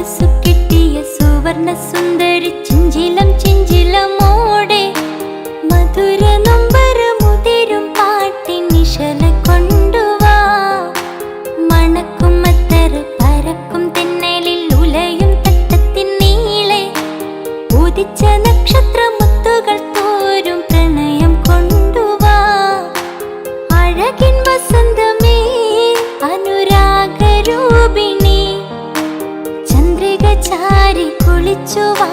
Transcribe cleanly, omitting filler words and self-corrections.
മനസ്സു കിട്ടിയ സുവർണ സുന്ദരി ചിഞ്ചിലം ചിഞ്ചിലമോടെ മധുര നൊമ്പരമുതിരും പാട്ടിൻ നിശല കൊണ്ടുവാ. മണക്കും മത്തർ പരക്കും തെന്നലിൽ ഉലയും തട്ടത്തിൻ നീളെ ഉദിച്ച നക്ഷത്രമുത്തുകൾ തോരും പ്രണയം കൊണ്ടുവാ. അഴകിൻ വസന്തമേ അനുരാഗരൂപിണി ചന്ദ്രിക ചാരി കുളിച്ചുവാ.